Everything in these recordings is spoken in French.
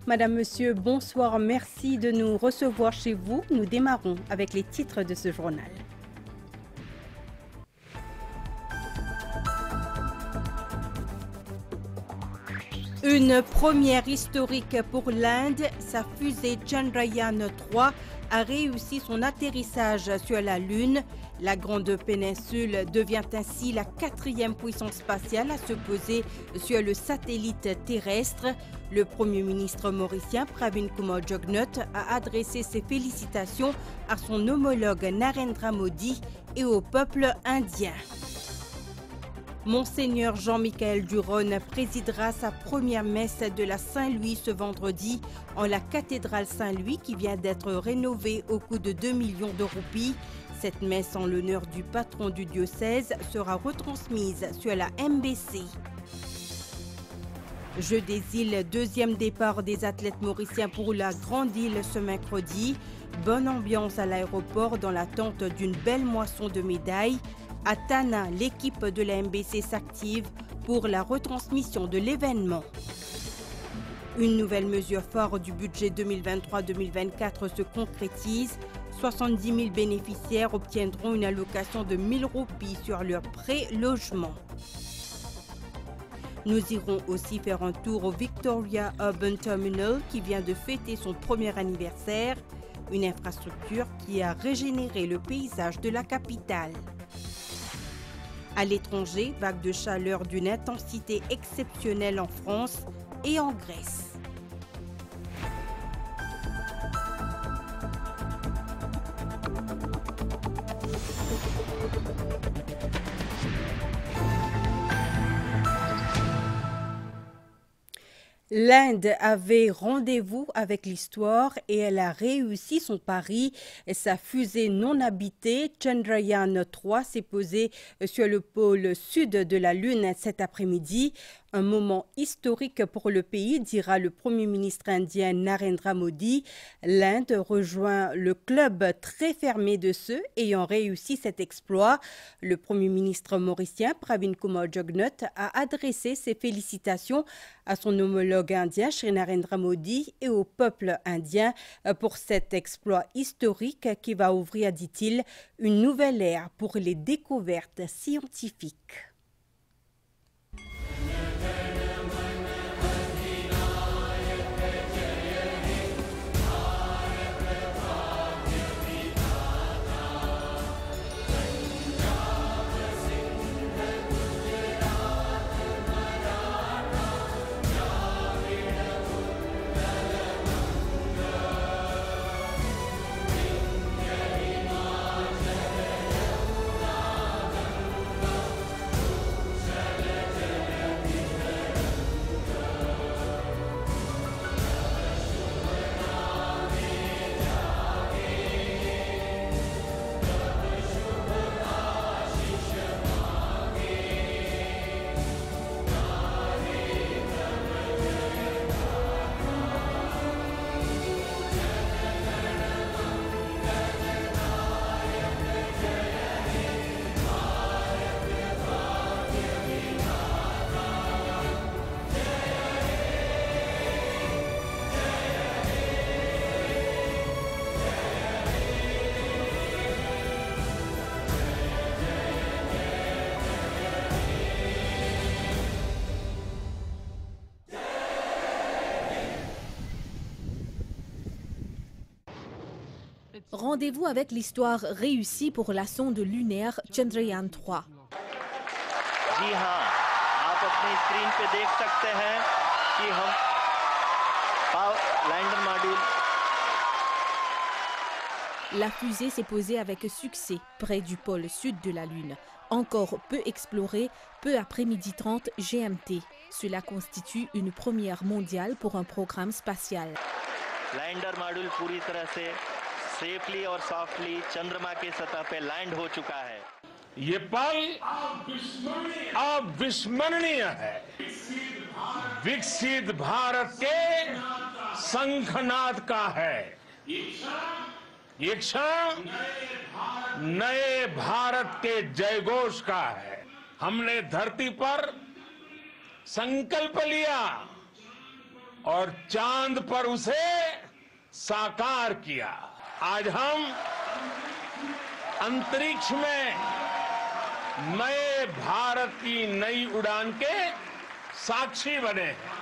Madame, Monsieur, bonsoir. Merci de nous recevoir chez vous. Nous démarrons avec les titres de ce journal. Une première historique pour l'Inde, sa fusée Chandrayaan-3 a réussi son atterrissage sur la Lune. La Grande Péninsule devient ainsi la 4e puissance spatiale à se poser sur le satellite terrestre. Le Premier ministre mauricien Pravin Kumar Jugnauth a adressé ses félicitations à son homologue Narendra Modi et au peuple indien. Monseigneur Jean-Michel Duron présidera sa première messe de la Saint-Louis ce vendredi en la cathédrale Saint-Louis qui vient d'être rénovée au coût de 2 millions de roupies. Cette messe en l'honneur du patron du diocèse sera retransmise sur la MBC. Jeux des îles, deuxième départ des athlètes mauriciens pour la Grande Île ce mercredi. Bonne ambiance à l'aéroport dans l'attente d'une belle moisson de médailles. À Tana, l'équipe de la MBC s'active pour la retransmission de l'événement. Une nouvelle mesure phare du budget 2023-2024 se concrétise. 70 000 bénéficiaires obtiendront une allocation de 1 000 roupies sur leur pré-logement. Nous irons aussi faire un tour au Victoria Urban Terminal qui vient de fêter son premier anniversaire, une infrastructure qui a régénéré le paysage de la capitale. À l'étranger, vague de chaleur d'une intensité exceptionnelle en France et en Grèce. L'Inde avait rendez-vous avec l'histoire et elle a réussi son pari. Sa fusée non habitée Chandrayaan-3 s'est posée sur le pôle sud de la Lune cet après-midi. Un moment historique pour le pays, dira le Premier ministre indien Narendra Modi. L'Inde rejoint le club très fermé de ceux ayant réussi cet exploit. Le Premier ministre mauricien Pravin Kumar Jugnauth a adressé ses félicitations à son homologue indien Shri Narendra Modi et au peuple indien pour cet exploit historique qui va ouvrir, dit-il, une nouvelle ère pour les découvertes scientifiques. Rendez-vous avec l'histoire réussie pour la sonde lunaire Chandrayaan-3. जी हाँ, आप अपनी स्क्रीन पे देख सकते हैं कि हम lander module. La fusée s'est posée avec succès près du pôle sud de la Lune. Encore peu explorée, peu après 12h30 GMT. Cela constitue une première mondiale pour un programme spatial. Lander module पूरी तरह से सेफली और सॉफ्टली चंद्रमा की सतह पे लैंड हो चुका है. ये पल अविस्मरणीय है. विकसित भारत के शंखनाद का है. ये क्षण नए भारत के जयघोष का है. हमने धरती पर संकल्प लिया और चांद पर उसे साकार किया। आज हम अंतरिक्ष में नए भारत की नई उड़ान के साक्षी बने हैं।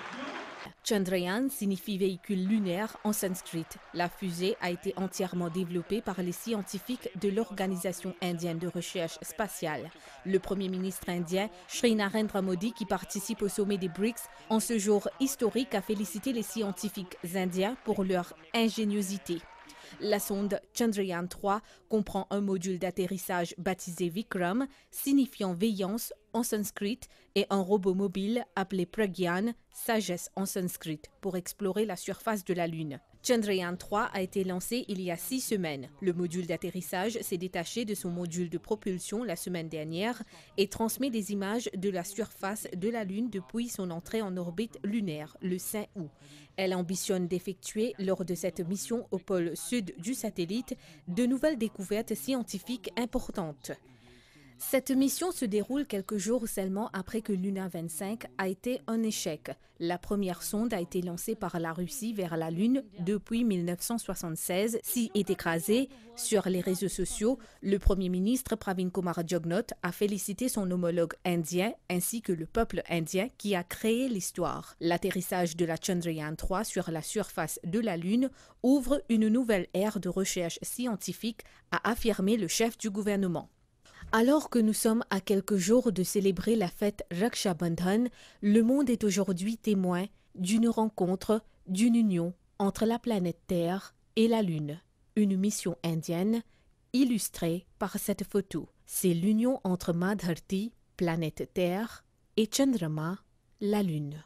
Chandrayaan signifie véhicule lunaire en sanskrit. La fusée a été entièrement développée par les scientifiques de l'Organisation indienne de recherche spatiale. Le Premier ministre indien, Shri Narendra Modi, qui participe au sommet des BRICS, en ce jour historique, a félicité les scientifiques indiens pour leur ingéniosité. La sonde Chandrayaan-3 comprend un module d'atterrissage baptisé Vikram, signifiant veillance en sanskrit, et un robot mobile appelé Pragyan, sagesse en sanskrit, pour explorer la surface de la Lune. Chandrayaan-3 a été lancé il y a 6 semaines. Le module d'atterrissage s'est détaché de son module de propulsion la semaine dernière et transmet des images de la surface de la Lune depuis son entrée en orbite lunaire le 5 août. Elle ambitionne d'effectuer, lors de cette mission au pôle sud du satellite, de nouvelles découvertes scientifiques importantes. Cette mission se déroule quelques jours seulement après que Luna 25 a été un échec. La première sonde a été lancée par la Russie vers la Lune depuis 1976. S'y est écrasée. Sur les réseaux sociaux, le Premier ministre Pravin Kumar Jugnauth a félicité son homologue indien ainsi que le peuple indien qui a créé l'histoire. L'atterrissage de la Chandrayaan-3 sur la surface de la Lune ouvre une nouvelle ère de recherche scientifique, a affirmé le chef du gouvernement. Alors que nous sommes à quelques jours de célébrer la fête Raksha Bandhan, le monde est aujourd'hui témoin d'une rencontre, d'une union entre la planète Terre et la Lune. Une mission indienne illustrée par cette photo. C'est l'union entre Madharti, planète Terre, et Chandrama, la Lune.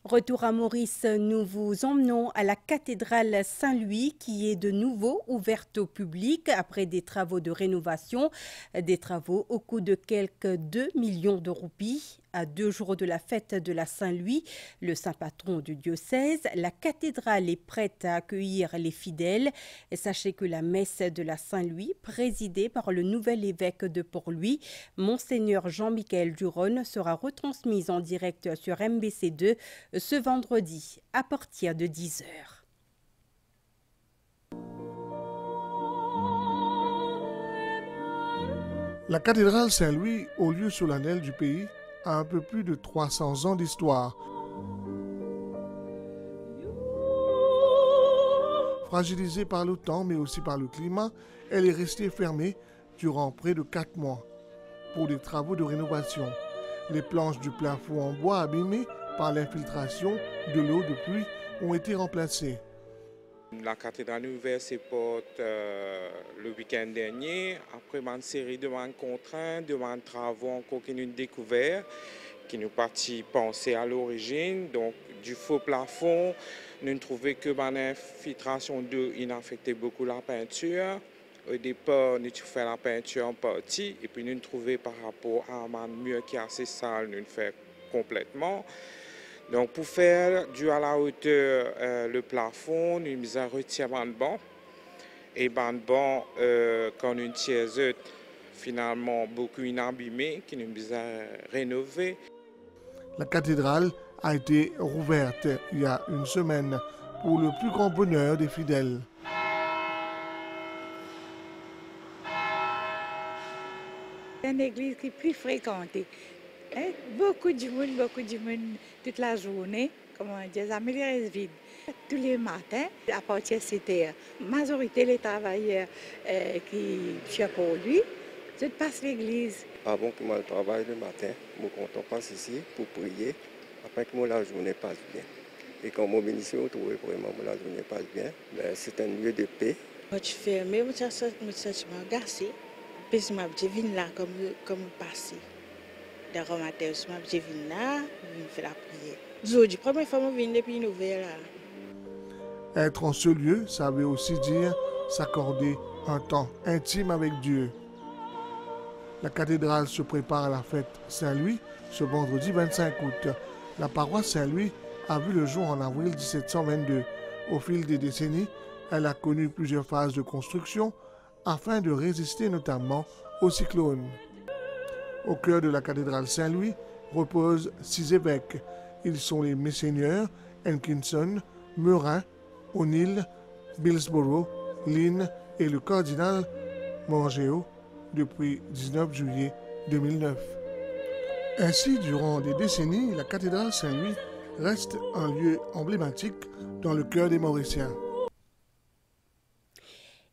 Retour à Maurice, nous vous emmenons à la cathédrale Saint-Louis qui est de nouveau ouverte au public après des travaux de rénovation, des travaux au coût de quelques 2 millions de roupies. À 2 jours de la fête de la Saint-Louis, le saint patron du diocèse, la cathédrale est prête à accueillir les fidèles. Et sachez que la messe de la Saint-Louis, présidée par le nouvel évêque de Port-Louis, Monseigneur Jean-Michel Duron, sera retransmise en direct sur MBC2 ce vendredi à partir de 10h. La cathédrale Saint-Louis, au lieu solennel du pays, a un peu plus de 300 ans d'histoire. Fragilisée par le temps, mais aussi par le climat, elle est restée fermée durant près de 4 mois pour des travaux de rénovation. Les planches du plafond en bois abîmées par l'infiltration de l'eau de pluie ont été remplacées. La cathédrale a ouvert ses portes le week-end dernier, après une série de contraintes, de travaux encore qui nous découvert, qui nous partis penser à l'origine. Donc, du faux plafond, nous ne trouvions que l'infiltration d'eau affectait beaucoup la peinture. Au départ, nous fait la peinture en partie, et puis nous trouvions par rapport à un mur qui est assez sale, nous le fait complètement. Donc, pour faire dû à la hauteur le plafond, nous avons retiré le banc. Et le banc, quand nous tirons, finalement, beaucoup abîmé, qui nous a rénové. La cathédrale a été rouverte il y a une semaine pour le plus grand bonheur des fidèles. C'est une église qui est plus fréquentée. Beaucoup de monde toute la journée, comment dire, ça me reste vide. Tous les matins, à partir de 7 heures, la majorité des travailleurs qui sont pour lui, je passe l'église. Avant que je travaille le matin, je compte passe ici pour prier, après que la journée passe bien. Et quand mon bénéficie, je trouve vraiment que la journée passe bien, c'est un lieu de paix. Quand je ferme, je me sens agacé, puis je viens là comme passé. D'accord, matin, je viens là, je fais la prière. Aujourd'hui, première fois, je viens depuis une nouvelle. Être en ce lieu, ça veut aussi dire s'accorder un temps intime avec Dieu. La cathédrale se prépare à la fête Saint-Louis ce vendredi 25 août. La paroisse Saint-Louis a vu le jour en avril 1722. Au fil des décennies, elle a connu plusieurs phases de construction afin de résister notamment aux cyclones. Au cœur de la cathédrale Saint-Louis, reposent 6 évêques. Ils sont les messeigneurs Hankinson, Meurin, O'Neill, Billsborough, Lynn et le cardinal Morgeo depuis 19 juillet 2009. Ainsi, durant des décennies, la cathédrale Saint-Louis reste un lieu emblématique dans le cœur des Mauriciens.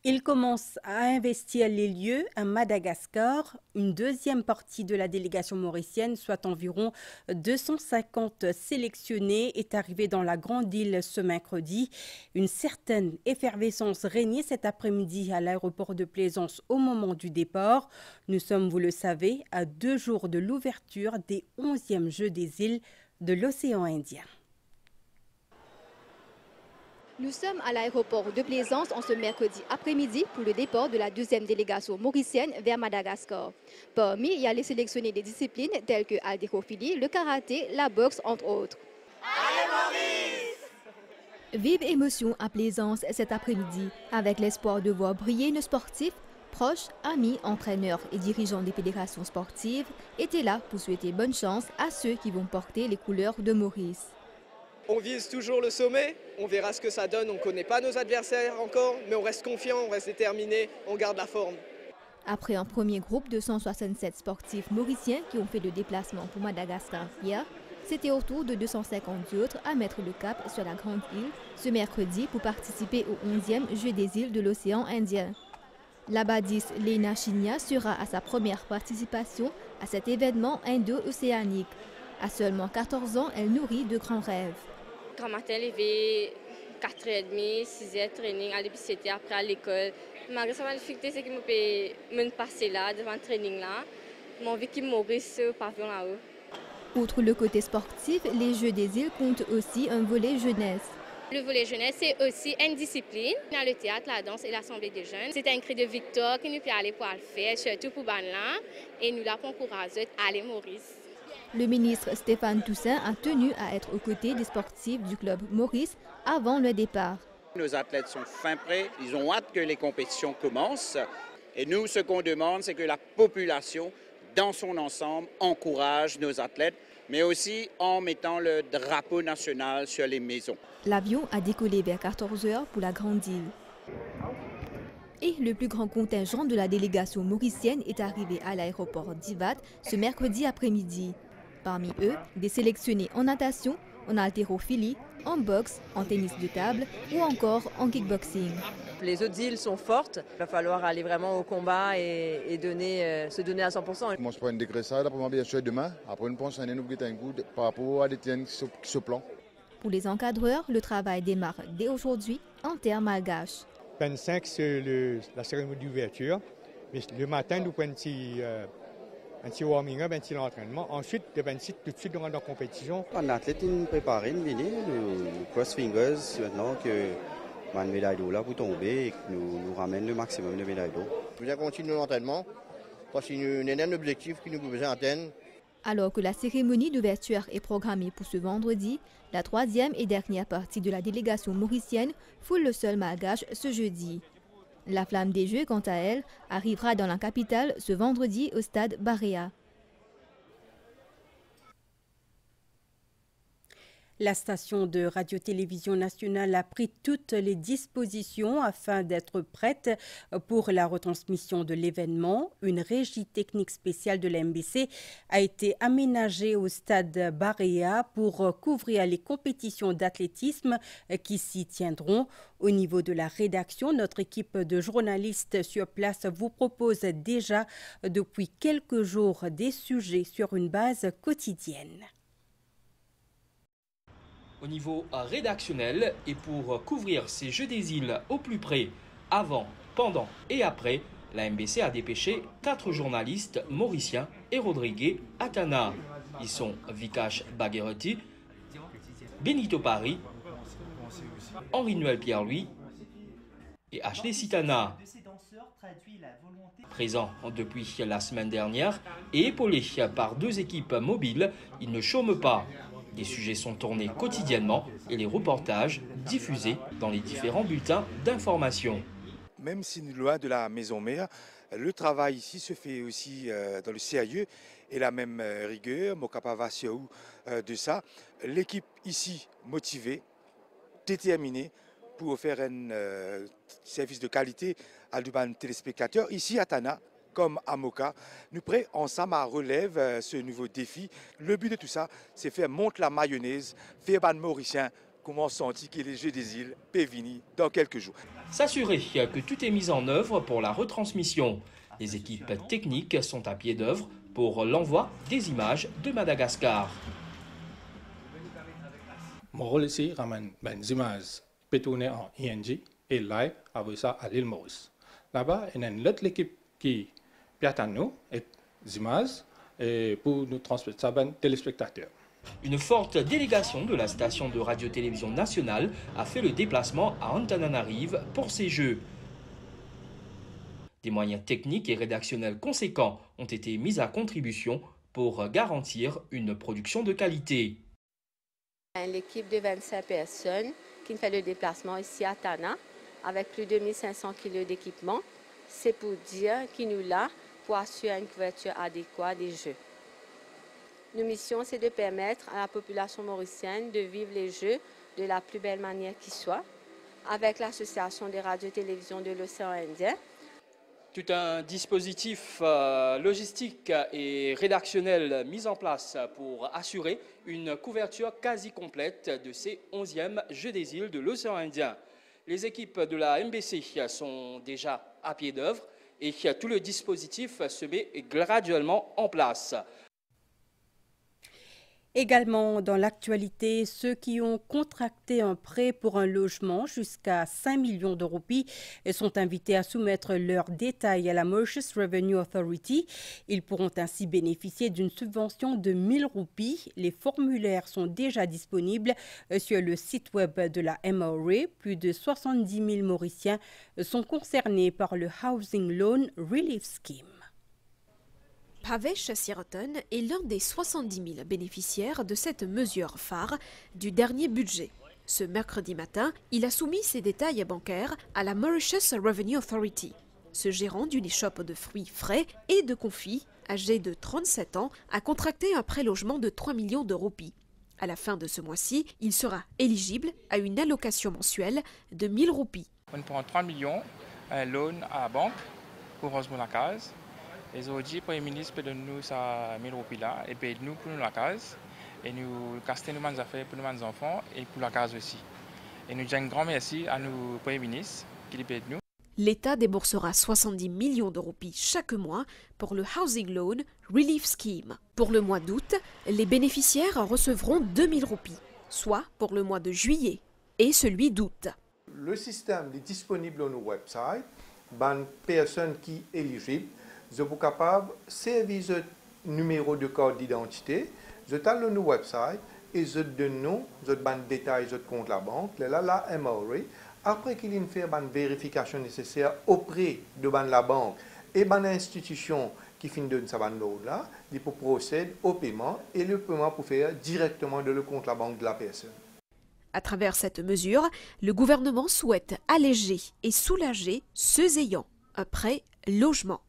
Il commence à investir les lieux à Madagascar. Une deuxième partie de la délégation mauricienne, soit environ 250 sélectionnés, est arrivée dans la Grande Île ce mercredi. Une certaine effervescence régnait cet après-midi à l'aéroport de Plaisance au moment du départ. Nous sommes, vous le savez, à 2 jours de l'ouverture des 11e Jeux des îles de l'océan Indien. Nous sommes à l'aéroport de Plaisance en ce mercredi après-midi pour le départ de la deuxième délégation mauricienne vers Madagascar. Parmi, il y a les sélectionnés des disciplines telles que l'haltérophilie, le karaté, la boxe, entre autres. Allez Maurice! Vive émotion à Plaisance cet après-midi, avec l'espoir de voir briller nos sportifs. Proches, amis, entraîneurs et dirigeants des fédérations sportives étaient là pour souhaiter bonne chance à ceux qui vont porter les couleurs de Maurice. On vise toujours le sommet, on verra ce que ça donne, on ne connaît pas nos adversaires encore, mais on reste confiant, on reste déterminé, on garde la forme. Après un premier groupe de 167 sportifs mauriciens qui ont fait le déplacement pour Madagascar hier, c'était au tour de 250 autres à mettre le cap sur la Grande Île ce mercredi pour participer au 11e Jeux des îles de l'océan Indien. La badiste Lena Chinia sera à sa première participation à cet événement indo-océanique. À seulement 14 ans, elle nourrit de grands rêves. Grand matin, levé 4h30, 6h, training, aller pisciter après à l'école. Malgré sa difficulté, c'est que je peux passer là, devant le training là. J'ai envie qu'il Maurice au pavillon là-haut. Outre le côté sportif, les Jeux des îles comptent aussi un volet jeunesse. Le volet jeunesse, c'est aussi une discipline. Il y a le théâtre, la danse et l'assemblée des jeunes. C'est un cri de victoire que nous pouvons aller pour le faire, surtout pour Banla. Et nous la encourageons à aller Maurice. Le ministre Stéphane Toussaint a tenu à être aux côtés des sportifs du club Maurice avant le départ. Nos athlètes sont fin prêts, ils ont hâte que les compétitions commencent. Et nous, ce qu'on demande, c'est que la population, dans son ensemble, encourage nos athlètes, mais aussi en mettant le drapeau national sur les maisons. L'avion a décollé vers 14 h pour la Grande Île. Et le plus grand contingent de la délégation mauricienne est arrivé à l'aéroport d'Ivat ce mercredi après-midi. Parmi eux, des sélectionnés en natation, en haltérophilie, en boxe, en tennis de table ou encore en kickboxing. Les autres îles sont fortes, il va falloir aller vraiment au combat et se donner à 100%. Moi je prends une dégraissade, après bien sûr demain, après une pension, nous guettons un coup par rapport à des tiennes qui se plantent. Pour les encadreurs, le travail démarre dès aujourd'hui en terre malgache. 25, c'est la cérémonie d'ouverture. Le matin, nous prenons un petit warming-up, un petit entraînement. Ensuite, le 26, tout de suite, nous rentrons en compétition. En athlète, nous préparons une ligne, nous cross fingers, maintenant que une médaille d'eau là pour tomber et que nous ramène le maximum de médailles d'eau. Nous allons continuer l'entraînement parce qu'il y a un objectif que nous pouvons atteindre. Alors que la cérémonie d'ouverture est programmée pour ce vendredi, la troisième et dernière partie de la délégation mauricienne foule le sol malgache ce jeudi. La flamme des Jeux, quant à elle, arrivera dans la capitale ce vendredi au stade Barea. La station de radio-télévision nationale a pris toutes les dispositions afin d'être prête pour la retransmission de l'événement. Une régie technique spéciale de la MBC a été aménagée au stade Barea pour couvrir les compétitions d'athlétisme qui s'y tiendront. Au niveau de la rédaction, notre équipe de journalistes sur place vous propose déjà depuis quelques jours des sujets sur une base quotidienne. Au niveau rédactionnel et pour couvrir ces Jeux des îles au plus près, avant, pendant et après, la MBC a dépêché 4 journalistes mauriciens et Rodrigue Atana. Ils sont Vikash Bagherotti, Benito Paris, Henri-Noël Pierre-Louis et Ashley Sitana. Présents depuis la semaine dernière et épaulés par 2 équipes mobiles, ils ne chôment pas. Des sujets sont tournés quotidiennement et les reportages diffusés dans les différents bulletins d'information. même si nous sommes loin de la maison mère, le travail ici se fait aussi dans le sérieux et la même rigueur, de ça. L'équipe ici motivée, déterminée pour offrir un service de qualité à nos téléspectateurs. Ici à Tana, comme à Moka, nous prêts ensemble à relever ce nouveau défi. Le but de tout ça, c'est faire monter la mayonnaise, faire ban mauricien, comment sentir que les Jeux des îles Pévini dans quelques jours. S'assurer que tout est mis en œuvre pour la retransmission. Les équipes techniques sont à pied d'œuvre pour l'envoi des images de Madagascar. Mon rôle ici, ramène des images tourner en ING et live avec ça à l'île Maurice. Là-bas, il y a une autre équipe qui attend nous et des images et pour nous transmettre ça aux téléspectateurs. Une forte délégation de la station de radio-télévision nationale a fait le déplacement à Antananarive pour ces Jeux. Des moyens techniques et rédactionnels conséquents ont été mis à contribution pour garantir une production de qualité. L'équipe de 25 personnes qui fait le déplacement ici à Tana avec plus de 1500 kg d'équipement, c'est pour dire qu'il nous l'a pour assurer une couverture adéquate des Jeux. Notre mission, c'est de permettre à la population mauricienne de vivre les Jeux de la plus belle manière qui soit, avec l'Association des radios-télévisions de l'océan Indien. Tout un dispositif logistique et rédactionnel mis en place pour assurer une couverture quasi complète de ces 11e Jeux des îles de l'océan Indien. Les équipes de la MBC sont déjà à pied d'œuvre et tout le dispositif se met graduellement en place. Également dans l'actualité, ceux qui ont contracté un prêt pour un logement jusqu'à 5 millions de roupies sont invités à soumettre leurs détails à la Mauritius Revenue Authority. Ils pourront ainsi bénéficier d'une subvention de 1000 roupies. Les formulaires sont déjà disponibles sur le site web de la MRA. Plus de 70 000 Mauriciens sont concernés par le Housing Loan Relief Scheme. Pavesh Siroton est l'un des 70 000 bénéficiaires de cette mesure phare du dernier budget. Ce mercredi matin, il a soumis ses détails bancaires à la Mauritius Revenue Authority. Ce gérant d'une échoppe de fruits frais et de confits, âgé de 37 ans, a contracté un prêt logement de 3 millions de roupies. À la fin de ce mois-ci, il sera éligible à une allocation mensuelle de 1000 roupies. On prend 3 millions, un loan à la banque pour Rosebon la case. Les aujourd'hui, le Premier ministre peut donner nous ça 1000 roupies là et paye nous pour nous la case. Et nous caster nos affaires pour nos enfants et pour la case aussi. Et nous disons un grand merci à nos Premier ministre qui les paye nous. L'État déboursera 70 millions de roupies chaque mois pour le Housing Loan Relief Scheme. Pour le mois d'août, les bénéficiaires recevront 2000 roupies, soit pour le mois de juillet et celui d'août. Le système est disponible sur notre website. Les personnes qui sont éligibles, vous êtes capable de servir ce numéro de carte d'identité. Vous êtes sur notre website et vous donnez des détails de compte la banque, là, la MRA. Après qu'il ait fait une vérification nécessaire auprès de la banque et de l'institution qui finit de sa là, il peut procéder au paiement et le paiement peut faire directement de le compte la banque de la personne. À travers cette mesure, le gouvernement souhaite alléger et soulager ceux ayant un prêt logement.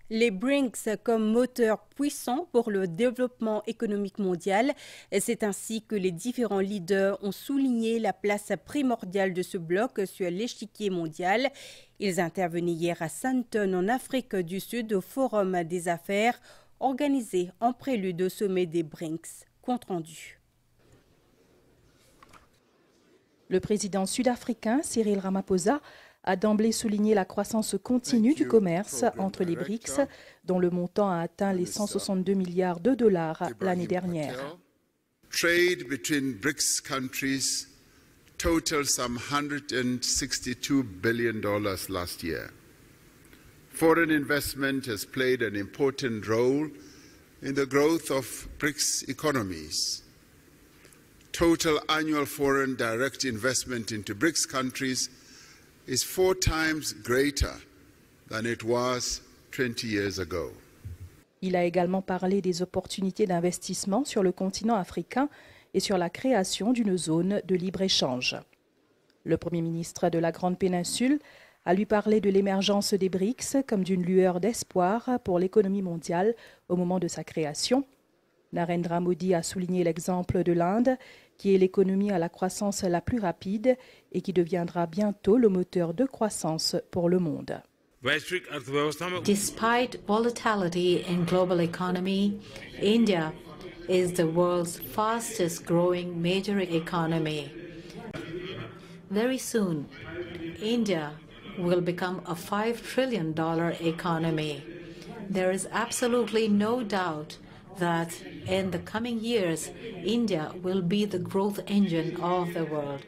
Les BRICS comme moteur puissant pour le développement économique mondial. C'est ainsi que les différents leaders ont souligné la place primordiale de ce bloc sur l'échiquier mondial. Ils intervenaient hier à Sandton, en Afrique du Sud, au Forum des affaires organisé en prélude au sommet des BRICS. Compte rendu. Le président sud-africain Cyril Ramaphosa a d'emblée souligné la croissance continue du commerce entre les BRICS, dont le montant a atteint les 162 milliards de dollars l'année dernière. Trade between BRICS countries totaled some $162 billion last year. Foreign investment has played an important role in the growth of BRICS economies. Total annual foreign direct investment into BRICS countries is 4 times greater than it was 20 years ago. Il a également parlé des opportunités d'investissement sur le continent africain et sur la création d'une zone de libre-échange. Le Premier ministre de la Grande Péninsule a lui parlé de l'émergence des BRICS comme d'une lueur d'espoir pour l'économie mondiale au moment de sa création. Narendra Modi a souligné l'exemple de l'Inde, qui est l'économie à la croissance la plus rapide et qui deviendra bientôt le moteur de croissance pour le monde. Despite volatility in global economy, India is the world's fastest growing major economy. Very soon, India will become a $5 trillion economy. There is absolutely no doubt that in the coming years, India will be the growth engine of the world.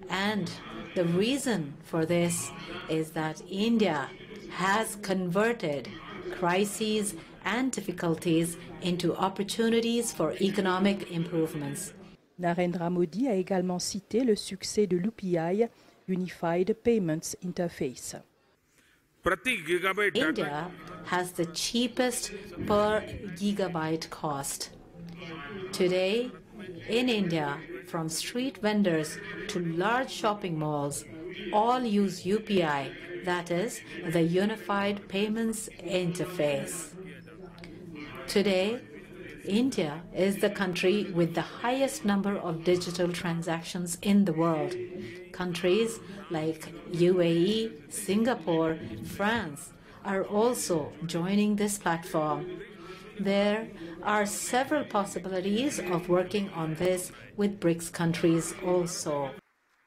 And the reason for this is that India has converted crises and difficulties into opportunities for economic improvements. Narendra Modi a également cité le succès de l'UPI, Unified Payments Interface. India has the cheapest per gigabyte cost. Today, in India, from street vendors to large shopping malls, all use UPI, that is, the Unified Payments Interface. Today, India is the country with the highest number of digital transactions in the world. Countries like UAE, Singapore, France are also joining this platform. There are several possibilities of working on this with BRICS countries also.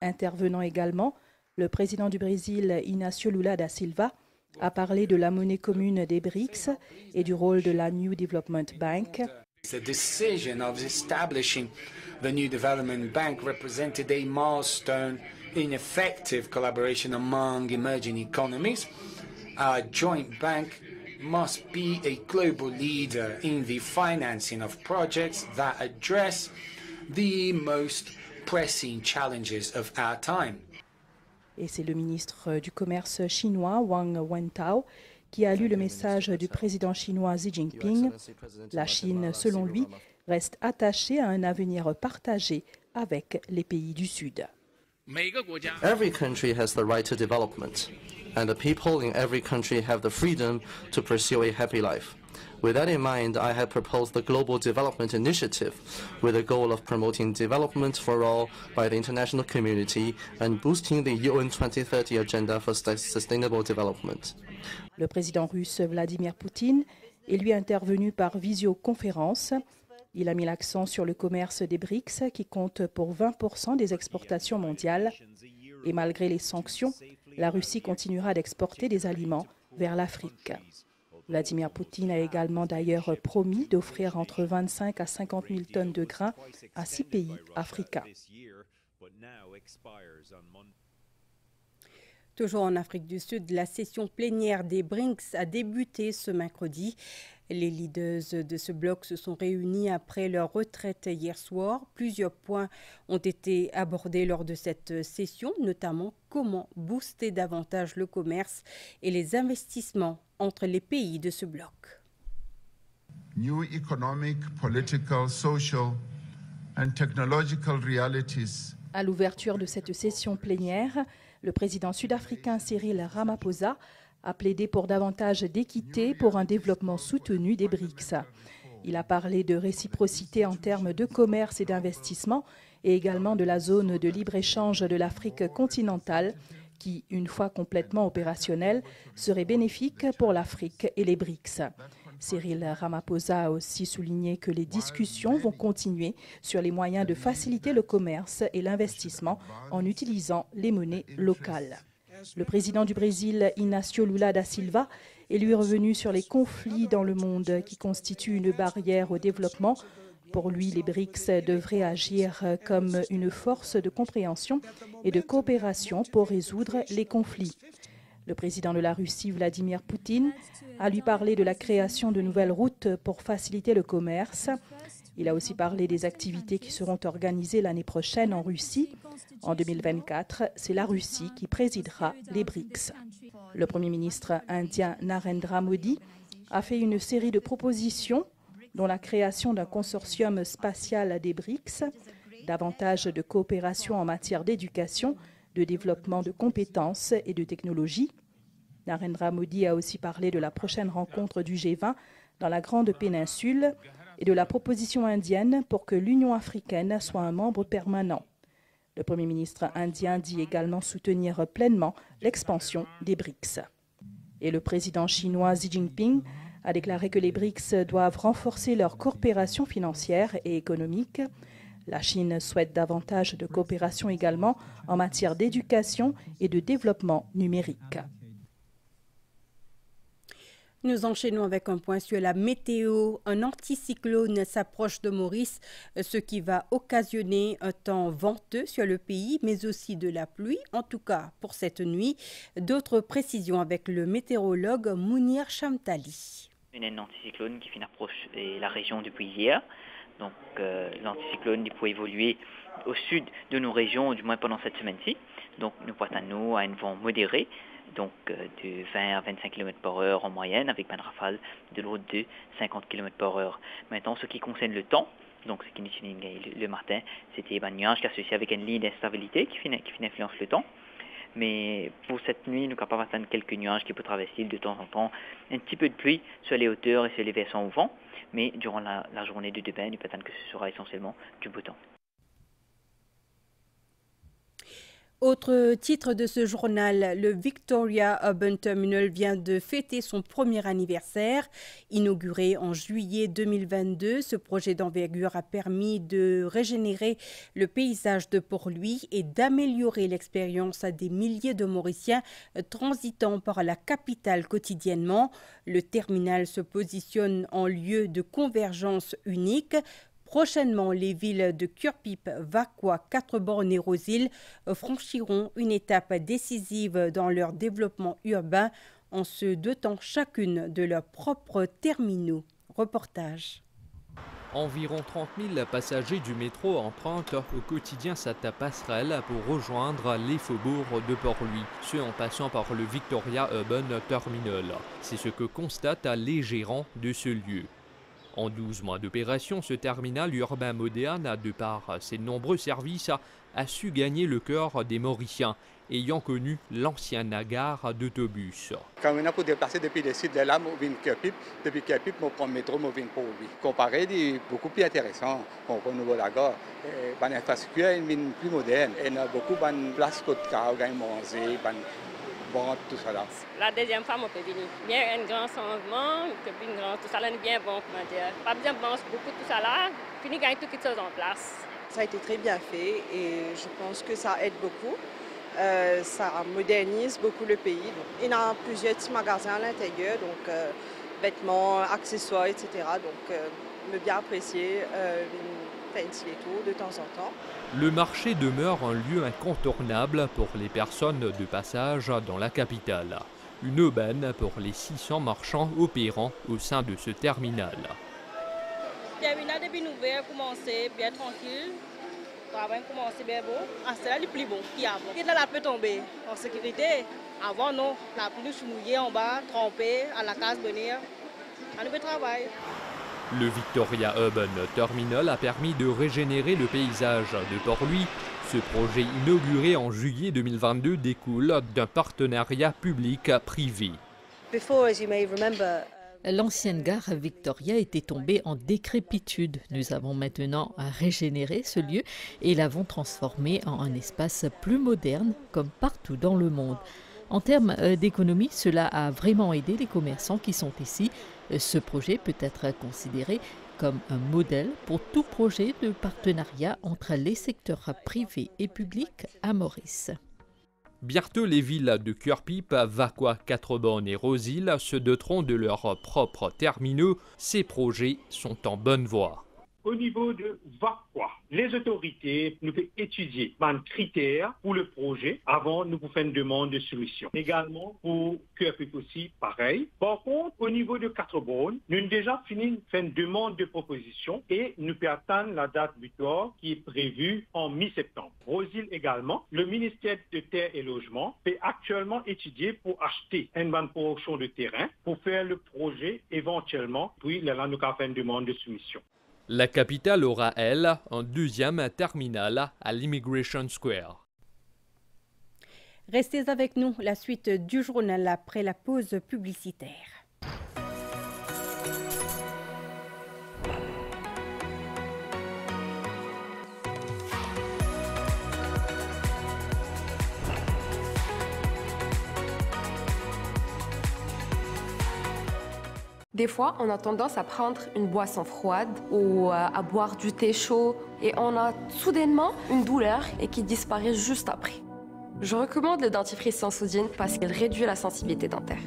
Intervenant également, le président du Brésil, Inácio Lula da Silva, a parlé de la monnaie commune des BRICS et du rôle de la New Development Bank. The decision of establishing the New Development Bank represented a milestone in effective collaboration among emerging economies. Our joint bank must be a global leader in the financing of projects that address the most pressing challenges of our time. Et c'est le ministre du Commerce chinois, Wang Wentao, qui a lu le message du président chinois Xi Jinping. La Chine, selon lui, reste attachée à un avenir partagé avec les pays du Sud. Every country has the right to development, and the people in every country have the freedom to pursue a happy life. With that in mind, I have proposed the Global Development Initiative with the goal of promoting development for all by the international community and boosting the UN 2030 agenda for sustainable development. Le président russe Vladimir Poutine est lui intervenu par visioconférence. Il a mis l'accent sur le commerce des BRICS qui compte pour 20% des exportations mondiales. Et malgré les sanctions, la Russie continuera d'exporter des aliments vers l'Afrique. Vladimir Poutine a également d'ailleurs promis d'offrir entre 25 à 50 000 tonnes de grains à 6 pays africains. Toujours en Afrique du Sud, la session plénière des BRICS a débuté ce mercredi. Les leaders de ce bloc se sont réunis après leur retraite hier soir. Plusieurs points ont été abordés lors de cette session, notamment comment booster davantage le commerce et les investissements entre les pays de ce bloc. New economic, political, social and technological realities. À l'ouverture de cette session plénière, le président sud-africain Cyril Ramaphosa a plaidé pour davantage d'équité pour un développement soutenu des BRICS. Il a parlé de réciprocité en termes de commerce et d'investissement et également de la zone de libre-échange de l'Afrique continentale qui, une fois complètement opérationnelle, serait bénéfique pour l'Afrique et les BRICS. Cyril Ramaphosa a aussi souligné que les discussions vont continuer sur les moyens de faciliter le commerce et l'investissement en utilisant les monnaies locales. Le président du Brésil, Inácio Lula da Silva, est lui revenu sur les conflits dans le monde qui constituent une barrière au développement. Pour lui, les BRICS devraient agir comme une force de compréhension et de coopération pour résoudre les conflits. Le président de la Russie, Vladimir Poutine, a lui parlé de la création de nouvelles routes pour faciliter le commerce. Il a aussi parlé des activités qui seront organisées l'année prochaine en Russie. En 2024, c'est la Russie qui présidera les BRICS. Le Premier ministre indien Narendra Modi a fait une série de propositions, dont la création d'un consortium spatial des BRICS, davantage de coopération en matière d'éducation, de développement de compétences et de technologies. Narendra Modi a aussi parlé de la prochaine rencontre du G20 dans la Grande Péninsule et de la proposition indienne pour que l'Union africaine soit un membre permanent. Le Premier ministre indien dit également soutenir pleinement l'expansion des BRICS. Et le président chinois Xi Jinping a déclaré que les BRICS doivent renforcer leur coopération financière et économique. La Chine souhaite davantage de coopération également en matière d'éducation et de développement numérique. Nous enchaînons avec un point sur la météo. Un anticyclone s'approche de Maurice, ce qui va occasionner un temps venteux sur le pays, mais aussi de la pluie, en tout cas pour cette nuit. D'autres précisions avec le météorologue Mounir Chamtali. Un anticyclone qui approche la région depuis hier. Donc l'anticyclone peut évoluer au sud de nos régions, du moins pendant cette semaine-ci. Donc nous portons à un vent modéré, donc de 20 à 25 km/h en moyenne, avec une rafale de l'ordre de 50 km/h. Maintenant, ce qui concerne le temps, donc ce qui nous le matin, c'était un nuage qui est associé avec une ligne d'instabilité qui influence le temps. Mais pour cette nuit, nous sommes capables d'atteindre quelques nuages qui peuvent traverser de temps en temps. Un petit peu de pluie sur les hauteurs et sur les versants au vent. Mais durant la journée de demain, nous peut attendre que ce sera essentiellement du beau temps. Autre titre de ce journal, le Victoria Urban Terminal vient de fêter son premier anniversaire. Inauguré en juillet 2022, ce projet d'envergure a permis de régénérer le paysage de Port-Louis et d'améliorer l'expérience à des milliers de Mauriciens transitant par la capitale quotidiennement. Le terminal se positionne en lieu de convergence unique. Prochainement, les villes de Curepipe, Vacois, Quatre-Bornes et Rosille franchiront une étape décisive dans leur développement urbain en se dotant chacune de leurs propres terminaux. Reportage. Environ 30 000 passagers du métro empruntent au quotidien cette passerelle pour rejoindre les faubourgs de Port-Louis, ce en passant par le Victoria Urban Terminal. C'est ce que constatent les gérants de ce lieu. En 12 mois d'opération, ce terminal urbain moderne, de par ses nombreux services, a su gagner le cœur des Mauriciens, ayant connu l'ancienne gare d'autobus. Quand on a pour déplacer depuis le sud de là, on vient Curepipe. Depuis Curepipe, on prend le métro, on vient Port-Louis. Comparé, c'est beaucoup plus intéressant au niveau de la gare. L'infrastructure est plus moderne. Il y a beaucoup de places côté car, manger, tout ça là. La deuxième fois, on peut venir. Bien un grand changement, une grande, tout ça là, bien bon, comment dire. Pas bien bon, beaucoup tout ça là, puis nous gagnons toutes les choses en place. Ça a été très bien fait et je pense que ça aide beaucoup. Ça modernise beaucoup le pays. Donc, il y a plusieurs petits magasins à l'intérieur, donc vêtements, accessoires, etc. Donc, me bien apprécier. De temps en temps. Le marché demeure un lieu incontournable pour les personnes de passage dans la capitale. Une aubaine pour les 600 marchands opérant au sein de ce terminal. Le terminal depuis ouvert, commencé bien tranquille. Le travail commencé bien beau. C'est là le plus bon qu'il y a. Il la peut tomber en sécurité. Avant, non. La pluie nous mouillée en bas, trempée, à la case venir. On peut travailler. Le Victoria Urban Terminal a permis de régénérer le paysage de Port-Louis. Ce projet inauguré en juillet 2022 découle d'un partenariat public-privé. L'ancienne gare Victoria était tombée en décrépitude. Nous avons maintenant régénéré ce lieu et l'avons transformé en un espace plus moderne, comme partout dans le monde. En termes d'économie, cela a vraiment aidé les commerçants qui sont ici. Ce projet peut être considéré comme un modèle pour tout projet de partenariat entre les secteurs privés et publics à Maurice. Bientôt, les villes de Curepipe, Vacois, Quatre-Bornes et Rosille se doteront de leurs propres terminaux. Ces projets sont en bonne voie. Au niveau de Vacois, les autorités nous peuvent étudier les critères pour le projet avant nous faire une demande de solution. Également pour Curepipe aussi, pareil. Par contre, au niveau de Quatre-Bornes, nous avons déjà fini de faire une demande de proposition et nous pouvons attendre la date butoir qui est prévue en mi-septembre. Rosille également, le ministère de Terre et Logement peut actuellement étudier pour acheter une bonne portion de terrain pour faire le projet éventuellement, puis là nous avons fait une demande de soumission. La capitale aura, elle, un deuxième terminal à l'Immigration Square. Restez avec nous, la suite du journal après la pause publicitaire. Des fois, on a tendance à prendre une boisson froide ou à boire du thé chaud et on a soudainement une douleur et qui disparaît juste après. Je recommande le dentifrice Sensodyne parce qu'il réduit la sensibilité dentaire.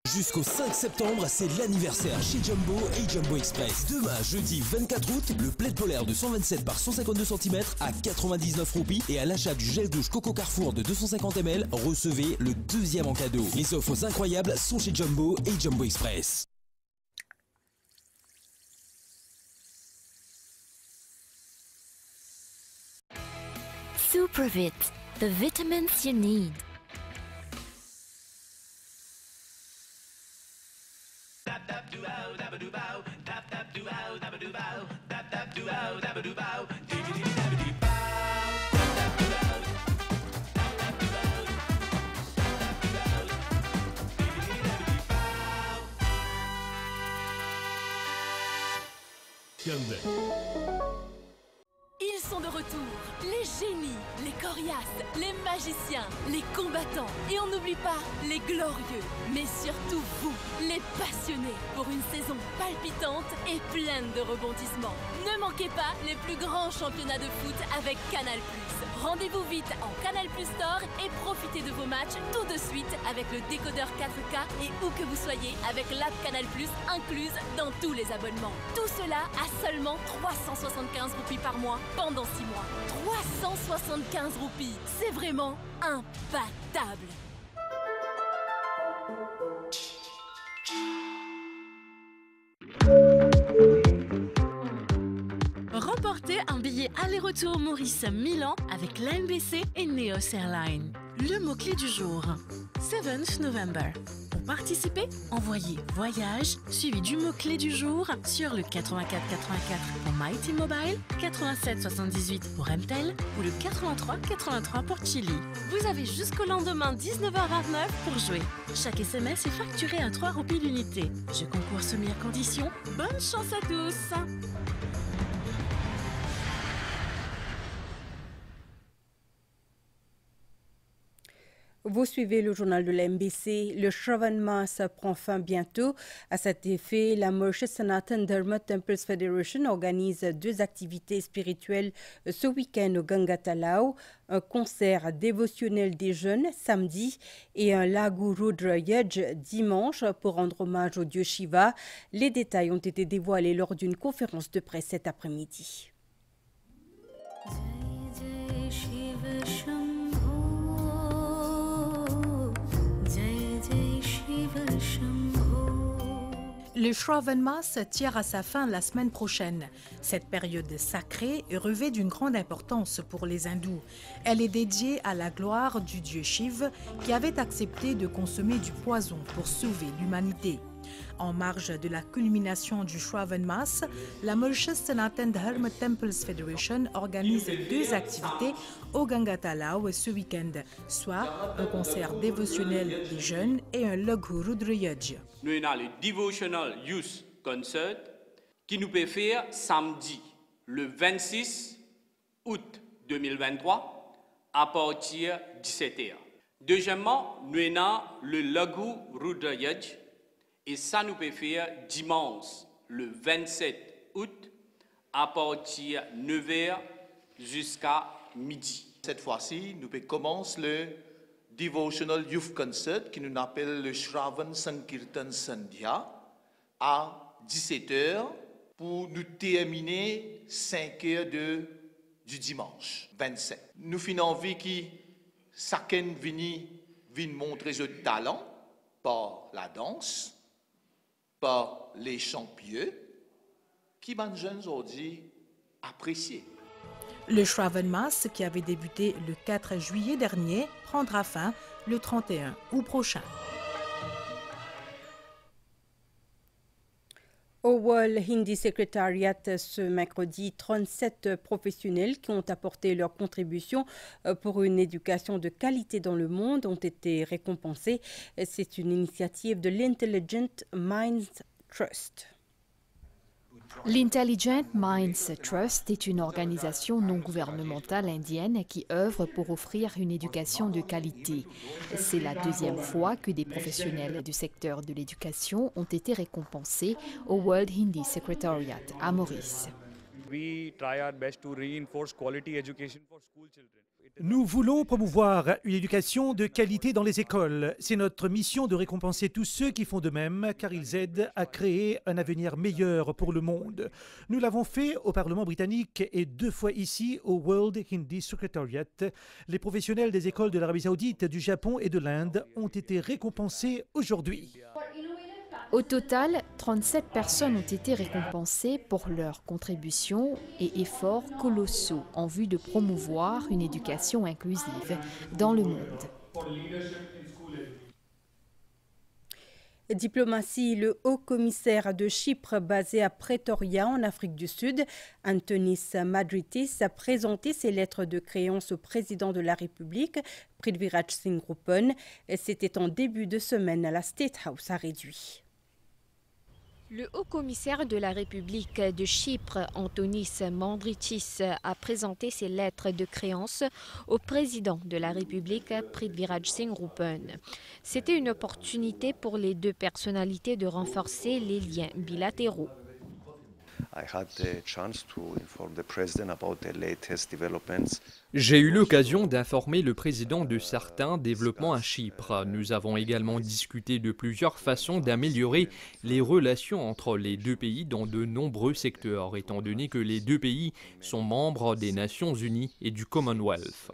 Jusqu'au 5 septembre, c'est l'anniversaire chez Jumbo et Jumbo Express. Demain, jeudi 24 août, le plaid polaire de 127 par 152 cm à 99 roupies et à l'achat du gel douche Coco Carrefour de 250 ml, recevez le deuxième en cadeau. Les offres incroyables sont chez Jumbo et Jumbo Express. Supervit, the vitamins you need. Ils sont de retour, les génies, les coriaces, les magiciens, les combattants et on n'oublie pas les glorieux, mais surtout vous, les passionnés, pour une saison palpitante et pleine de rebondissements. Ne manquez pas les plus grands championnats de foot avec Canal+. Rendez-vous vite en Canal+ Store et profitez de vos matchs tout de suite avec le décodeur 4K et où que vous soyez avec l'app Canal+ incluse dans tous les abonnements. Tout cela à seulement 375 roupies par mois pendant 6 mois. 375 roupies, c'est vraiment imbattable. Remportez un billet aller-retour Maurice-Milan avec l'AMBC et Neos Airlines. Le mot-clé du jour, 7th November. Pour participer, envoyez voyage suivi du mot-clé du jour sur le 8484 pour My T-Mobile, 8778 pour MTEL ou le 8383 pour Chili. Vous avez jusqu'au lendemain 19h29 pour jouer. Chaque SMS est facturé à 3 roupies l'unité. Je concours soumis à conditions. Bonne chance à tous! Vous suivez le journal de l'MBC. Le Shravan Mass prend fin bientôt. À cet effet, la Mauritius Sanatan Dharma Temples Federation organise 2 activités spirituelles ce week-end au Ganga Talao. Un concert dévotionnel des jeunes samedi et un Lagu Rudra Yaj dimanche pour rendre hommage au dieu Shiva. Les détails ont été dévoilés lors d'une conférence de presse cet après-midi. Le Shravan Mass tire à sa fin la semaine prochaine. Cette période sacrée revêt d'une grande importance pour les hindous. Elle est dédiée à la gloire du dieu Shiv qui avait accepté de consommer du poison pour sauver l'humanité. En marge de la culmination du Shravan Mass, la Mauritius Sanatan Dharma Temples Federation organise 2 activités au Ganga Talao ce week-end, soit un concert dévotionnel des jeunes et un Laghu Rudra Yaj. Nous avons le Devotional Youth Concert qui nous peut faire samedi le 26 août 2023 à partir de 17h. Deuxièmement, nous avons le Laghu Rudra Yaj et ça nous peut faire dimanche le 27 août à partir de 9h jusqu'à midi. Cette fois-ci, nous pouvons commencer le Devotional Youth Concert qui nous appelle le Shravan Sankirtan Sandhya à 17h pour nous terminer 5 heures de du dimanche 27. Nous finissons envie que chacun vienne montrer ce talent par la danse, par les chants pieux, qui les jeunes aujourd'hui apprécient. Le Shravan-Mass, qui avait débuté le 4 juillet dernier, prendra fin le 31 août prochain. Au World Hindi Secretariat ce mercredi, 37 professionnels qui ont apporté leur contribution pour une éducation de qualité dans le monde ont été récompensés. C'est une initiative de l'Intelligent Minds Trust. L'Intelligent Minds Trust est une organisation non gouvernementale indienne qui œuvre pour offrir une éducation de qualité. C'est la deuxième fois que des professionnels du secteur de l'éducation ont été récompensés au World Hindi Secretariat à Maurice. Nous voulons promouvoir une éducation de qualité dans les écoles. C'est notre mission de récompenser tous ceux qui font de même, car ils aident à créer un avenir meilleur pour le monde. Nous l'avons fait au Parlement britannique et 2 fois ici au World Hindi Secretariat. Les professionnels des écoles de l'Arabie Saoudite, du Japon et de l'Inde ont été récompensés aujourd'hui. Au total, 37 personnes ont été récompensées pour leurs contributions et efforts colossaux en vue de promouvoir une éducation inclusive dans le monde. Diplomatie, le haut-commissaire de Chypre basé à Pretoria en Afrique du Sud, Antonis Madritis, a présenté ses lettres de créance au président de la République, Prithviraj Singh Rupan. C'était en début de semaine à la State House à Réduit. Le haut-commissaire de la République de Chypre, Antonis Mandritis, a présenté ses lettres de créance au président de la République, Prithviraj Singh Rupan. C'était une opportunité pour les deux personnalités de renforcer les liens bilatéraux. J'ai eu l'occasion d'informer le président de certains développements à Chypre. Nous avons également discuté de plusieurs façons d'améliorer les relations entre les deux pays dans de nombreux secteurs, étant donné que les deux pays sont membres des Nations Unies et du Commonwealth.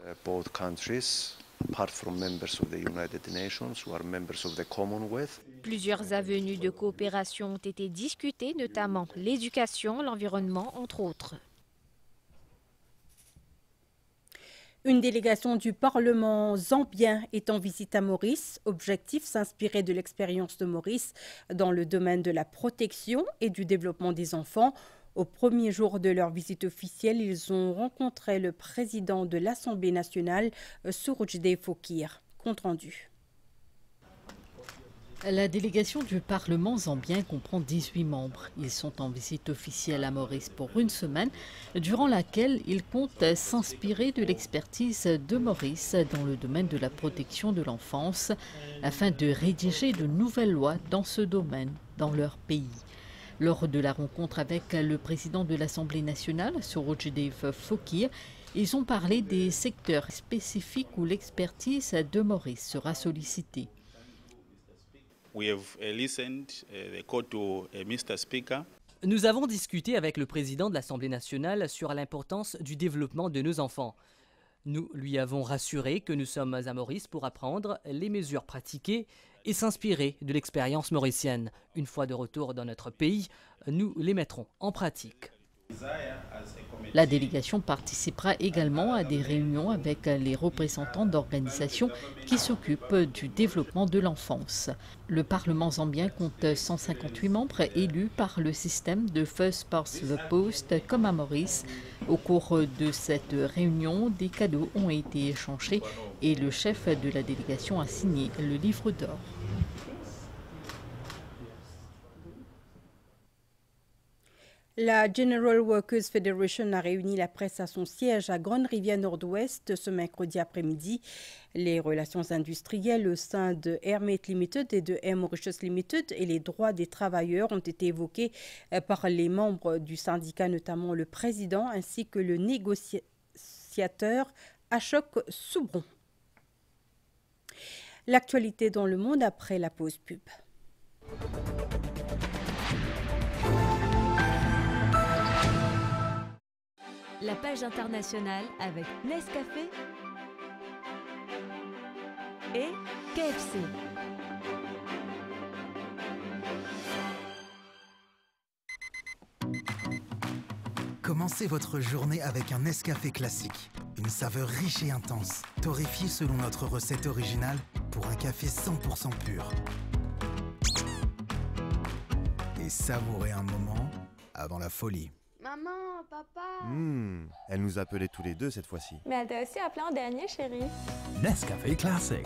Plusieurs avenues de coopération ont été discutées, notamment l'éducation, l'environnement, entre autres. Une délégation du Parlement zambien est en visite à Maurice. Objectif, s'inspirer de l'expérience de Maurice dans le domaine de la protection et du développement des enfants. Au premier jour de leur visite officielle, ils ont rencontré le président de l'Assemblée nationale, Surojde Fokir. Compte rendu. La délégation du Parlement zambien comprend 18 membres. Ils sont en visite officielle à Maurice pour une semaine, durant laquelle ils comptent s'inspirer de l'expertise de Maurice dans le domaine de la protection de l'enfance, afin de rédiger de nouvelles lois dans ce domaine dans leur pays. Lors de la rencontre avec le président de l'Assemblée nationale, Surojde Fokir, ils ont parlé des secteurs spécifiques où l'expertise de Maurice sera sollicitée. Nous avons discuté avec le président de l'Assemblée nationale sur l'importance du développement de nos enfants. Nous lui avons rassuré que nous sommes à Maurice pour apprendre les mesures pratiquées et s'inspirer de l'expérience mauricienne. Une fois de retour dans notre pays, nous les mettrons en pratique. La délégation participera également à des réunions avec les représentants d'organisations qui s'occupent du développement de l'enfance. Le Parlement zambien compte 158 membres élus par le système de First Past the Post comme à Maurice. Au cours de cette réunion, des cadeaux ont été échangés et le chef de la délégation a signé le livre d'or. La General Workers Federation a réuni la presse à son siège à Grande-Rivière Nord-Ouest ce mercredi après-midi. Les relations industrielles au sein de Airmate Limited et de Air Mauritius Limited et les droits des travailleurs ont été évoqués par les membres du syndicat, notamment le président ainsi que le négociateur Ashok Subron. L'actualité dans le monde après la pause pub. La page internationale avec Nescafé et KFC. Commencez votre journée avec un Nescafé classique. Une saveur riche et intense, torréfiée selon notre recette originale pour un café 100% pur. Et savourez un moment avant la folie. Maman, papa. Elle nous appelait tous les deux cette fois-ci. Mais elle t'a aussi appelé en dernier, chérie. Nescafé Classic.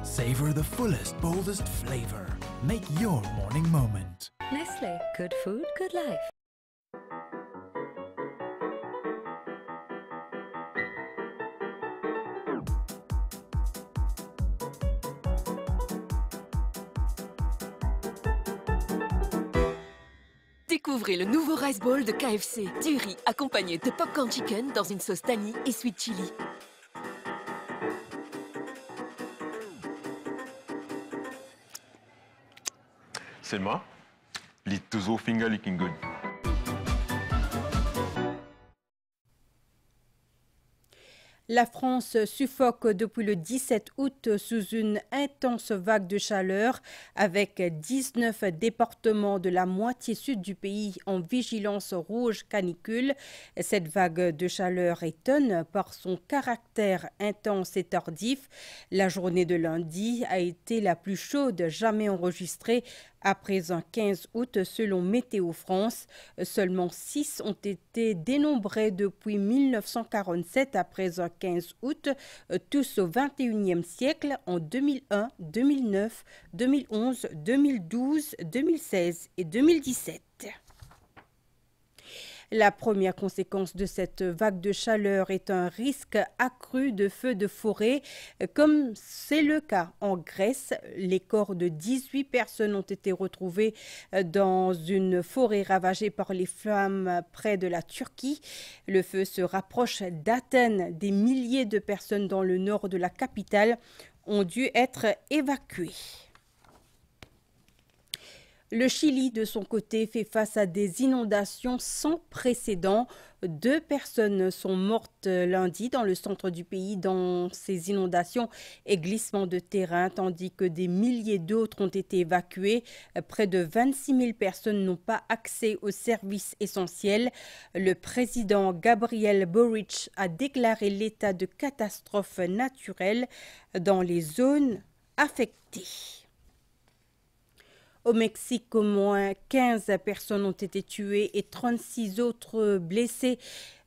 Savor the fullest, boldest flavor. Make your morning moment. Nestlé, good food, good life. Découvrez le nouveau Rice Bowl de KFC. Du riz accompagné de popcorn chicken dans une sauce tangy et sweet chili. Selma, lit toujours finger licking good. La France suffoque depuis le 17 août sous une intense vague de chaleur avec 19 départements de la moitié sud du pays en vigilance rouge canicule. Cette vague de chaleur étonne par son caractère intense et tardif. La journée de lundi a été la plus chaude jamais enregistrée après un 15 août selon Météo France. Seulement 6 ont été dénombrés depuis 1947 après un 15 août, tous au XXIe siècle en 2001, 2009, 2011, 2012, 2016 et 2017. La première conséquence de cette vague de chaleur est un risque accru de feux de forêt, comme c'est le cas en Grèce. Les corps de 18 personnes ont été retrouvés dans une forêt ravagée par les flammes près de la Turquie. Le feu se rapproche d'Athènes. Des milliers de personnes dans le nord de la capitale ont dû être évacuées. Le Chili, de son côté, fait face à des inondations sans précédent. 2 personnes sont mortes lundi dans le centre du pays dans ces inondations et glissements de terrain, tandis que des milliers d'autres ont été évacuées. Près de 26 000 personnes n'ont pas accès aux services essentiels. Le président Gabriel Boric a déclaré l'état de catastrophe naturelle dans les zones affectées. Au Mexique, au moins 15 personnes ont été tuées et 36 autres blessées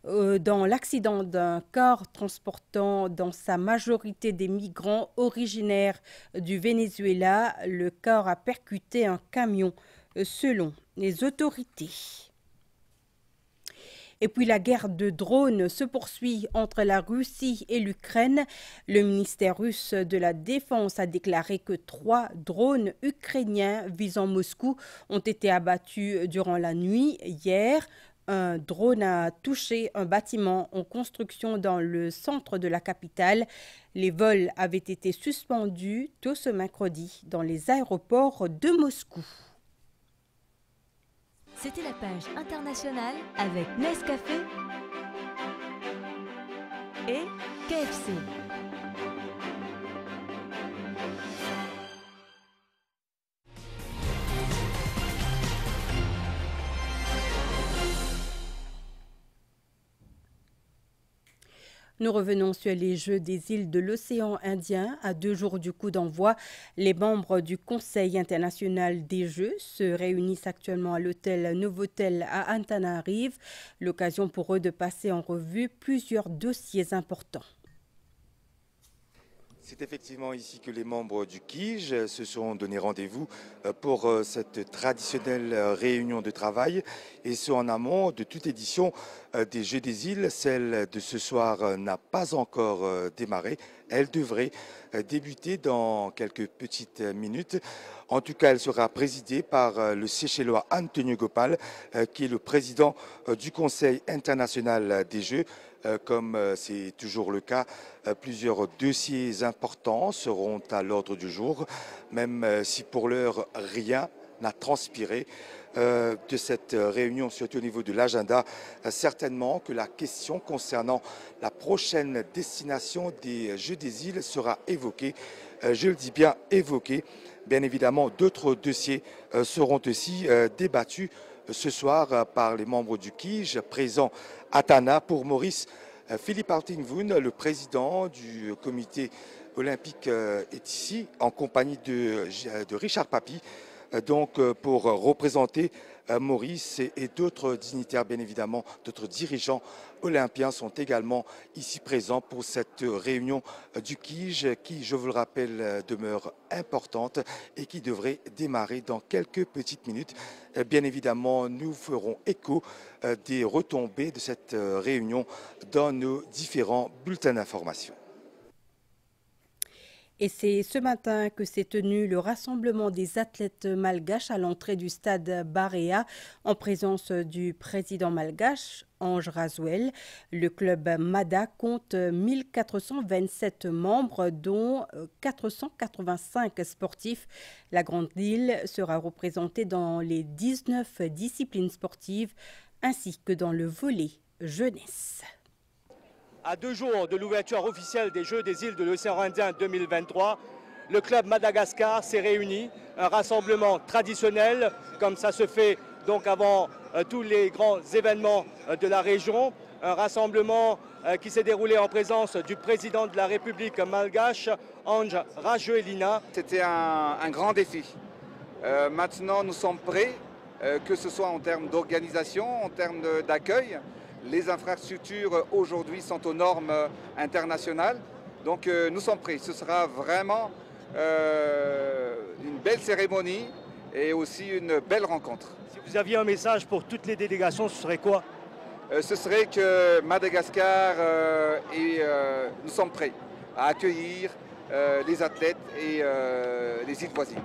dans l'accident d'un car transportant dans sa majorité des migrants originaires du Venezuela. Le car a percuté un camion, selon les autorités. Et puis la guerre de drones se poursuit entre la Russie et l'Ukraine. Le ministère russe de la Défense a déclaré que 3 drones ukrainiens visant Moscou ont été abattus durant la nuit hier. Un drone a touché un bâtiment en construction dans le centre de la capitale. Les vols avaient été suspendus tôt ce mercredi dans les aéroports de Moscou. C'était la page internationale avec Nescafé et KFC. Nous revenons sur les Jeux des îles de l'océan Indien. À 2 jours du coup d'envoi, les membres du Conseil international des Jeux se réunissent actuellement à l'hôtel Novotel à Antananarive. L'occasion pour eux de passer en revue plusieurs dossiers importants. C'est effectivement ici que les membres du KIJ se sont donné rendez-vous pour cette traditionnelle réunion de travail et ce en amont de toute édition des Jeux des îles. Celle de ce soir n'a pas encore démarré. Elle devrait débuter dans quelques petites minutes. En tout cas, elle sera présidée par le Seychellois Antonio Gopal, qui est le président du Conseil international des Jeux. Comme c'est toujours le cas, plusieurs dossiers importants seront à l'ordre du jour, même si pour l'heure rien n'a transpiré de cette réunion, surtout au niveau de l'agenda. Certainement que la question concernant la prochaine destination des Jeux des îles sera évoquée. Je le dis bien évoquée. Bien évidemment, d'autres dossiers seront aussi débattus ce soir par les membres du KIJ présents à Tana. Pour Maurice, Philippe Hartingvoon, le président du comité olympique, est ici en compagnie de Richard Papy, donc pour représenter Maurice et d'autres dignitaires, bien évidemment, d'autres dirigeants olympiens sont également ici présents pour cette réunion du KIJ qui, je vous le rappelle, demeure importante et qui devrait démarrer dans quelques petites minutes. Bien évidemment, nous ferons écho des retombées de cette réunion dans nos différents bulletins d'information. Et c'est ce matin que s'est tenu le rassemblement des athlètes malgaches à l'entrée du stade Barea en présence du président malgache, Ange Raswell. Le club MADA compte 1427 membres, dont 485 sportifs. La Grande Île sera représentée dans les 19 disciplines sportives ainsi que dans le volley jeunesse. À 2 jours de l'ouverture officielle des Jeux des îles de l'océan Indien 2023, le club Madagascar s'est réuni, un rassemblement traditionnel, comme ça se fait donc avant tous les grands événements de la région, un rassemblement qui s'est déroulé en présence du président de la République malgache, Ange Raswell. C'était un grand défi. Maintenant, nous sommes prêts, que ce soit en termes d'organisation, en termes d'accueil. Les infrastructures aujourd'hui sont aux normes internationales, donc nous sommes prêts. Ce sera vraiment une belle cérémonie et aussi une belle rencontre. Si vous aviez un message pour toutes les délégations, ce serait quoi? Ce serait que Madagascar nous sommes prêts à accueillir les athlètes et les îles voisines.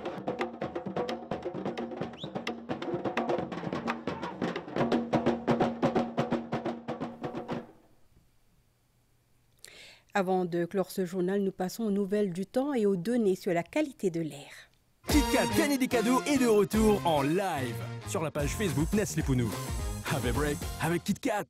Avant de clore ce journal, nous passons aux nouvelles du temps et aux données sur la qualité de l'air. KitKat gagner des cadeaux est de retour en live sur la page Facebook Nestlé Pounou. Have a break avec KitKat.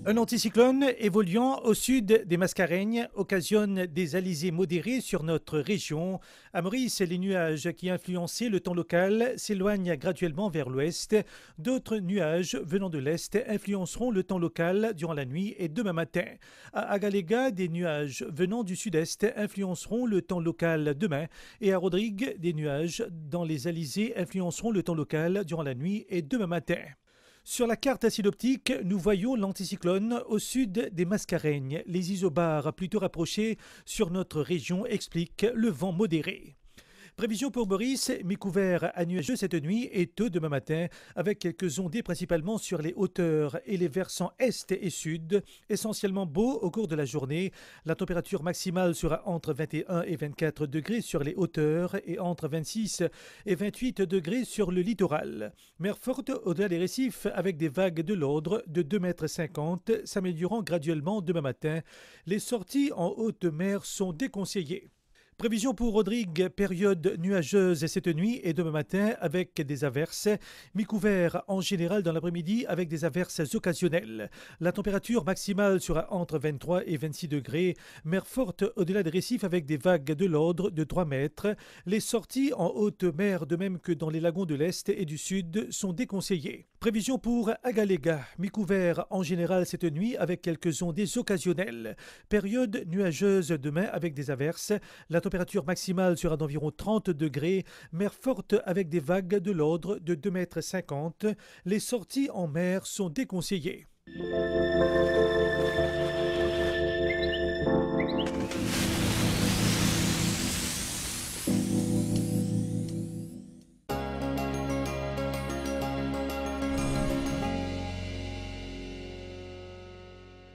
Un anticyclone évoluant au sud des Mascareignes occasionne des alizés modérés sur notre région. À Maurice, les nuages qui influençaient le temps local s'éloignent graduellement vers l'ouest. D'autres nuages venant de l'est influenceront le temps local durant la nuit et demain matin. À Agalega, des nuages venant du sud-est influenceront le temps local demain. Et à Rodrigue, des nuages dans les alizés influenceront le temps local durant la nuit et demain matin. Sur la carte acidoptique, nous voyons l'anticyclone au sud des Mascareignes. Les isobars plutôt rapprochés sur notre région expliquent le vent modéré. Prévision pour Maurice, mi-couvert à nuageux cette nuit et tôt demain matin, avec quelques ondées principalement sur les hauteurs et les versants est et sud. Essentiellement beau au cours de la journée. La température maximale sera entre 21 et 24 degrés sur les hauteurs et entre 26 et 28 degrés sur le littoral. Mer forte au-delà des récifs avec des vagues de l'ordre de 2,50 m s'améliorant graduellement demain matin. Les sorties en haute mer sont déconseillées. Prévision pour Rodrigue, période nuageuse cette nuit et demain matin avec des averses. Mi-couvert en général dans l'après-midi avec des averses occasionnelles. La température maximale sera entre 23 et 26 degrés. Mer forte au-delà des récifs avec des vagues de l'ordre de 3 mètres. Les sorties en haute mer, de même que dans les lagons de l'Est et du Sud, sont déconseillées. Prévision pour Agalega, mi-couvert en général cette nuit avec quelques ondées occasionnelles. Période nuageuse demain avec des averses. La température maximale sera d'environ 30 degrés. Mer forte avec des vagues de l'ordre de 2,50 m. Les sorties en mer sont déconseillées.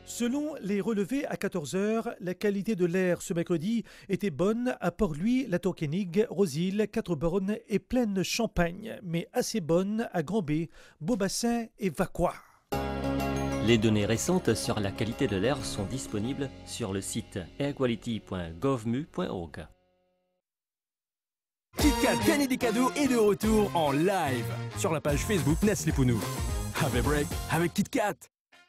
Selon les relevés à 14 h, la qualité de l'air ce mercredi était bonne à Port-Louis, la Tourquénigue, Rosille, Quatre-Bornes et Plaine-Champagne, mais assez bonne à Grand-B, Beaubassin et Vacquois. Les données récentes sur la qualité de l'air sont disponibles sur le site airquality.govmu.org. KitKat gagner des cadeaux est de retour en live sur la page Facebook Nestlé Pounou. Have a break avec KitKat.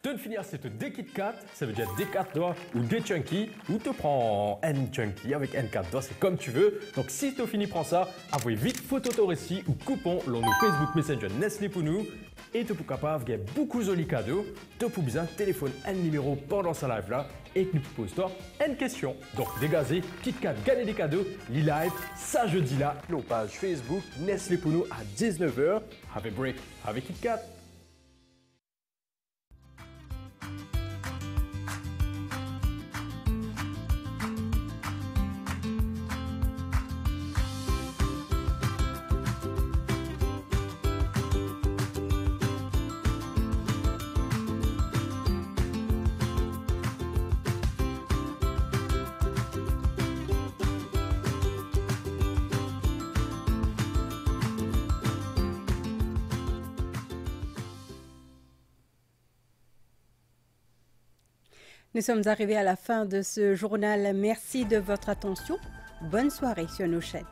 De finir cette des KitKat, ça veut dire des 4 doigts ou des chunky, ou te prends N chunky avec N 4 doigts, c'est comme tu veux. Donc si tu finis, prends ça, envoie vite photo ton récit ou coupon dans nos Facebook Messenger Nestlé Pounou. Et tu peux capable de gagner beaucoup de jolis cadeaux. Tu peux bien téléphone un numéro pendant sa live là et tu peux poser toi une question. Donc dégazez, KitKat gagner des cadeaux, les live, ça jeudi là, nos pages Facebook Nestlé Pounou à 19h. Have a break avec KitKat. Nous sommes arrivés à la fin de ce journal. Merci de votre attention. Bonne soirée sur nos chaînes.